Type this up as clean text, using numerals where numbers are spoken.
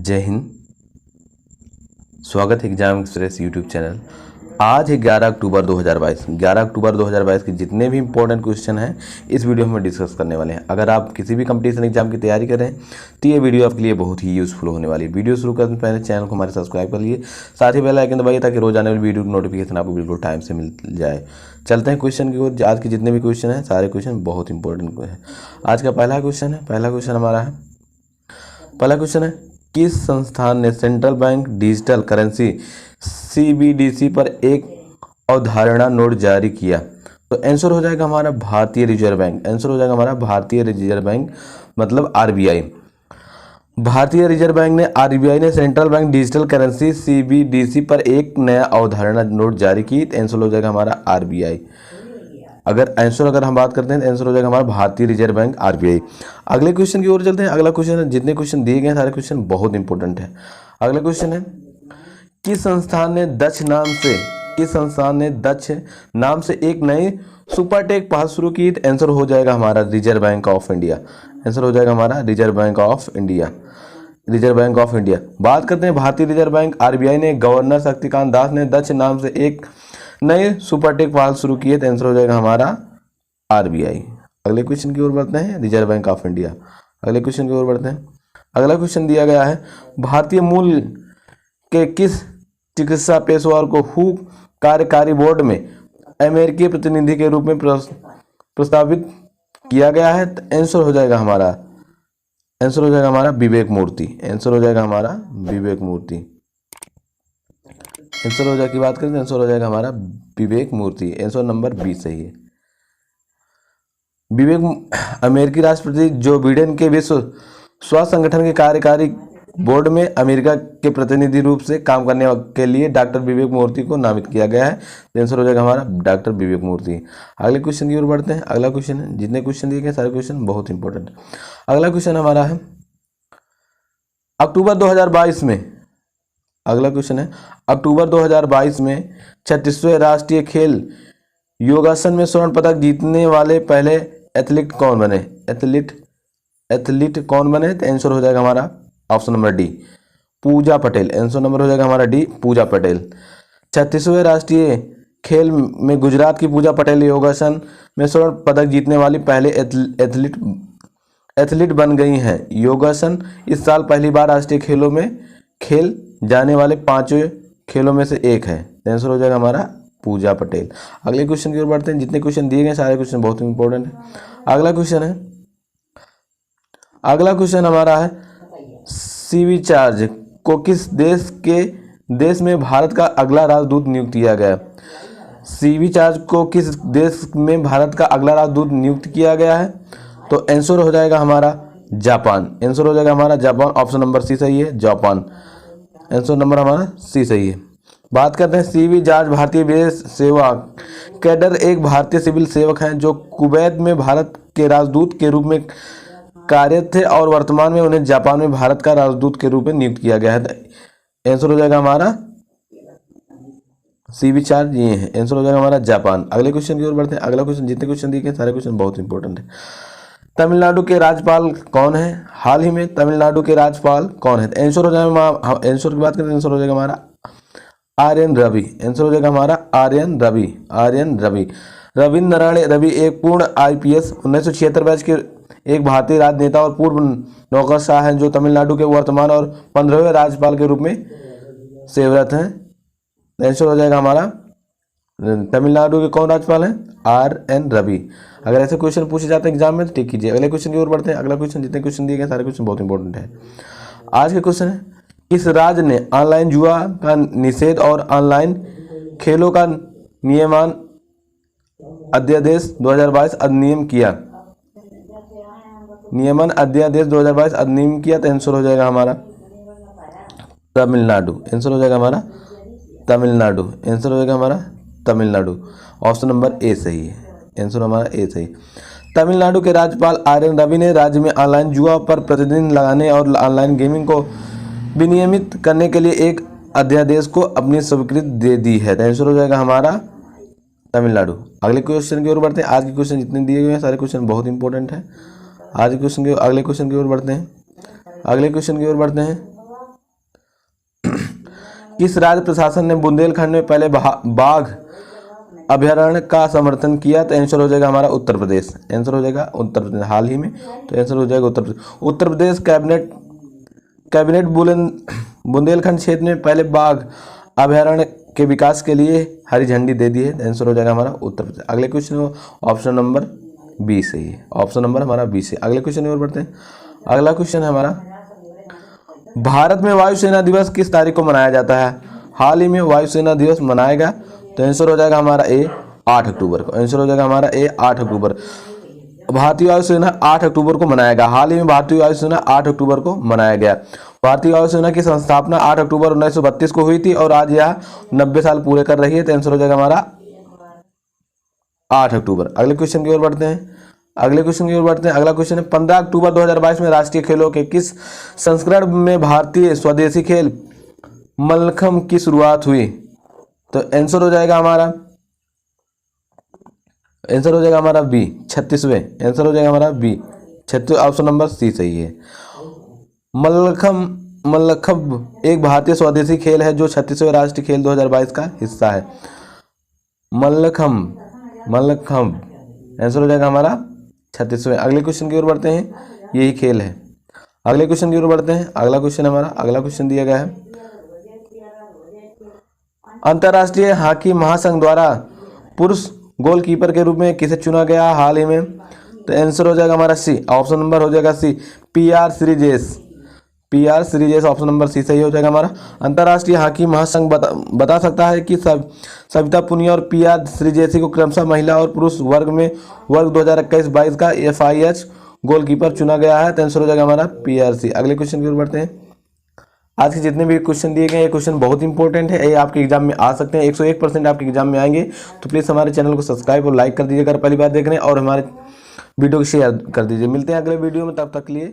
जय हिंद। स्वागत है एग्जाम एक्सप्रेस यूट्यूब चैनल। आज है 11 अक्टूबर 2022। 11 अक्टूबर 2022 के जितने भी इंपॉर्टेंट क्वेश्चन हैं इस वीडियो में डिस्कस करने वाले हैं। अगर आप किसी भी कंपटीशन एग्जाम की तैयारी कर रहे हैं तो ये वीडियो आपके लिए बहुत ही यूजफुल होने वाली है। वीडियो शुरू करने से पहले चैनल को हमारे सब्सक्राइब कर लिए, साथ ही बेल आइकन दबाइए ताकि रोज आने वाली वीडियो की नोटिफिकेशन आपको बिल्कुल टाइम से मिल जाए। चलते हैं क्वेश्चन की ओर। आज के जितने भी क्वेश्चन हैं सारे क्वेश्चन बहुत इंपॉर्टेंट है। आज का पहला क्वेश्चन हमारा है, पहला क्वेश्चन है, किस संस्थान ने central bank digital currency CBDC पर एक अवधारणा नोट जारी किया? तो आंसर हो जाएगा हमारा भारतीय रिजर्व बैंक। आंसर हो जाएगा हमारा भारतीय रिजर्व बैंक मतलब RBI। भारतीय रिजर्व बैंक ने RBI ने central bank digital currency CBDC पर एक नया अवधारणा नोट जारी की। तो आंसर हो जाएगा हमारा RBI। अगर हम बात करते हैं तो आंसर हो जाएगा हमारा भारतीय रिजर्व बैंक RBI। अगले क्वेश्चन की ओर चलते हैं। अगला क्वेश्चन है, जितने क्वेश्चन दिए गए हैं सारे क्वेश्चन बहुत इंपॉर्टेंट है। अगला क्वेश्चन है, किस संस्थान ने दक्ष नाम से एक नई सुपरटेक पहल शुरू की? आंसर हो जाएगा हमारा reserve bank of India. Answer हो जाएगा हमारा रिजर्व बैंक ऑफ इंडिया। बात करते हैं भारतीय रिजर्व बैंक RBI ने गवर्नर शक्तिकांत दास ने दक्ष नाम से एक नए सुपरटेक पहल शुरू की है। तो आंसर हो जाएगा हमारा RBI। अगले क्वेश्चन की ओर बढ़ते हैं, रिजर्व बैंक ऑफ इंडिया। अगले क्वेश्चन की ओर बढ़ते हैं। अगला क्वेश्चन दिया गया है, भारतीय मूल के किस चिकित्सा पेशेवर को हु कार्यकारी बोर्ड में अमेरिकी प्रतिनिधि के रूप में प्रस्तावित किया गया है? तो आंसर हो जाएगा हमारा विवेक मूर्ति। आंसर हो जाएगा हमारा विवेक मूर्ति। आंसर हो जाएगा की बात करें तो आंसर हो जाएगा हमारा विवेक मूर्ति। आंसर नंबर 20 सही है। अमेरिकी राष्ट्रपति जो बिडेन के विश्व स्वास्थ्य संगठन के कार्यकारी बोर्ड में अमेरिका के प्रतिनिधि रूप से काम करने के लिए डॉक्टर विवेक मूर्ति को नामित किया गया है। आंसर हो जाएगा हमारा डॉक्टर विवेक मूर्ति। अगले क्वेश्चन की ओर बढ़ते हैं। अगला क्वेश्चन है, जितने क्वेश्चन दिए गए सारे क्वेश्चन बहुत इंपॉर्टेंट है। अगला क्वेश्चन हमारा है, अक्टूबर 2022 में, अगला क्वेश्चन है, अक्टूबर 2022 में 36वें राष्ट्रीय खेल योगासन में स्वर्ण पदक जीतने वाले पहले एथलीट कौन बने? एथलीट कौन बने? तो आंसर हो जाएगा हमारा ऑप्शन नंबर डी, पूजा पटेल। आंसर नंबर हो जाएगा हमारा डी, पूजा पटेल। 36वें राष्ट्रीय खेल में गुजरात की पूजा पटेल योगासन में स्वर्ण पदक जीतने वाली पहले एथलीट बन गई हैं। योगासन इस साल पहली बार राष्ट्रीय खेलों में खेल जाने वाले 5वें खेलों में से एक है। आंसर हो जाएगा हमारा पूजा पटेल। अगले क्वेश्चन की ओर बढ़ते हैं। जितने क्वेश्चन दिए गए सारे क्वेश्चन बहुत इंपॉर्टेंट है। अगला क्वेश्चन हमारा है, सीवी चार्ज को किस देश में भारत का अगला राजदूत नियुक्त किया गया? सीवी चार्ज को किस देश में भारत का अगला राजदूत नियुक्त किया गया है? तो आंसर हो जाएगा हमारा जापान। आंसर हो जाएगा हमारा जापान। ऑप्शन नंबर सी सही है, जापान। आंसर नंबर हमारा सी सही है। बात करते हैं, सीवी जॉर्ज भारतीय विदेश सेवा कैडर एक भारतीय सिविल सेवक हैं जो कुवैत में भारत के राजदूत के रूप में कार्यरत थे और वर्तमान में उन्हें जापान में भारत का राजदूत के रूप में नियुक्त किया गया है। आंसर हो जाएगा हमारा सीवी चार्ज ये है। आंसर हो जाएगा हमारा जापान। अगले क्वेश्चन की ओर बढ़ते हैं। अगला क्वेश्चन, जितने क्वेश्चन दिए गए सारे क्वेश्चन बहुत इंपॉर्टेंट है। तमिलनाडु के राज्यपाल कौन है? हाल ही में तमिलनाडु के राज्यपाल कौन है? आंसर हो जाएगा, आंसर की बात करें आंसर हो जाएगा हमारा RN रवि। आंसर हो जाएगा हमारा RN रवि। रविंद्र नारायण रवि एक पूर्ण IPS 1976 बैच के एक भारतीय राजनेता और पूर्व नौकरशाह हैं जो तमिलनाडु के वर्तमान और 15वें राज्यपाल के रूप में सेवारत हैं। आंसर हो जाएगा हमारा तमिलनाडु के कौन राज्यपाल हैं? RN रवि। अगर ऐसे क्वेश्चन पूछे जाते हैं एग्जाम में तो टिक कीजिए। अगले क्वेश्चन की ओर बढ़ते हैं। अगला क्वेश्चन, जितने क्वेश्चन दिए गए सारे क्वेश्चन बहुत इंपॉर्टेंट है। आज के क्वेश्चन है, किस राज्य ने ऑनलाइन जुआ का निषेध और ऑनलाइन खेलों का नियमन अध्यादेश 2022 अधिनियम किया? नियमन अध्यादेश 2022 अधिनियम किया। तो आंसर हो जाएगा हमारा तमिलनाडु। आंसर हो जाएगा हमारा तमिलनाडु। आंसर हो जाएगा हमारा तमिलनाडु। ऑप्शन नंबर ए सही है। आंसर हमारा ए सही। तमिलनाडु के राज्यपाल RN रवि ने राज्य में ऑनलाइन जुआ पर प्रतिबंध लगाने और ऑनलाइन गेमिंग को विनियमित करने के लिए एक अध्यादेश को अपनी स्वीकृति दे दी है। तो आंसर हो जाएगा हमारा तमिलनाडु। अगले क्वेश्चन की ओर बढ़ते हैं। आज के क्वेश्चन जितने दिए हुए हैं सारे क्वेश्चन बहुत इंपॉर्टेंट है। आज के क्वेश्चन के अगले क्वेश्चन की ओर बढ़ते हैं। किस राज्य प्रशासन ने बुंदेलखंड में पहले बाघ अभयारण्य का समर्थन किया? तो आंसर हो जाएगा हमारा उत्तर प्रदेश। आंसर हो जाएगा उत्तर प्रदेश, हाल ही में, तो आंसर हो जाएगा उत्तर प्रदेश। उत्तर प्रदेश कैबिनेट बुंदेलखंड क्षेत्र में पहले बाघ अभयारण्य के विकास के लिए हरी झंडी दे दी है। आंसर हो जाएगा हमारा उत्तर प्रदेश। अगले क्वेश्चन ऑप्शन नंबर बी सही है, ऑप्शन नंबर हमारा बी से। अगले क्वेश्चन की ओर बढ़ते हैं। अगला क्वेश्चन है हमारा, भारत में वायुसेना दिवस किस तारीख को मनाया जाता है? हाल ही में वायुसेना दिवस मनाया गया, तो आंसर हो जाएगा हमारा ए 8 अक्टूबर को। आंसर हो जाएगा हमारा ए 8 अक्टूबर। भारतीय वायुसेना 8 अक्टूबर को मनाया गया। हाल ही में भारतीय वायुसेना 8 अक्टूबर को मनाया गया। भारतीय वायुसेना की संस्थापना 8 अक्टूबर 1932 को हुई थी और आज यह 90 साल पूरे कर रही है, तो आंसर हो जाएगा हमारा 8 अक्टूबर। अगले क्वेश्चन की ओर बढ़ते हैं। अगला क्वेश्चन है, 15 अक्टूबर 2022 में राष्ट्रीय खेलों के किस संस्करण में भारतीय स्वदेशी खेल मल्लखम्ब की शुरुआत हुई? तो आंसर हो जाएगा हमारा बी 36वें। आंसर हो जाएगा हमारा बी 36, ऑप्शन नंबर सी सही है। मल्लखम्ब एक भारतीय स्वदेशी खेल है जो 36वें राष्ट्रीय खेल 2022 का हिस्सा है। मल्लखम्ब आंसर हो जाएगा हमारा 36वें। अगले क्वेश्चन की ओर बढ़ते हैं, यही खेल है। अगले क्वेश्चन की ओर बढ़ते हैं। अगला क्वेश्चन दिया गया है, अंतर्राष्ट्रीय हॉकी महासंघ द्वारा पुरुष गोलकीपर के रूप में किसे चुना गया हाल ही में? तो आंसर हो जाएगा हमारा सी, ऑप्शन नंबर हो जाएगा C, PR series, option number C सही हो जाएगा हमारा। अंतर्राष्ट्रीय हॉकी महासंघ बता सकता है कि सविता पुनिया और पीआर सीरीजेस को क्रमशः महिला और पुरुष वर्ग 2021-22 का FIH गोलकीपर चुना गया है, तो आंसर हो जाएगा हमारा PRC। अगले क्वेश्चन की ओर बढ़ते हैं। आज के जितने भी क्वेश्चन दिए गए ये क्वेश्चन बहुत इंपॉर्टेंट है, ये आपके एग्जाम में आ सकते हैं, 101% आपके एग्जाम में आएंगे। तो प्लीज़ हमारे चैनल को सब्सक्राइब और लाइक कर दीजिए अगर पहली बार देख रहे हैं, और हमारे वीडियो को शेयर कर दीजिए। मिलते हैं अगले वीडियो में, तब तक के लिए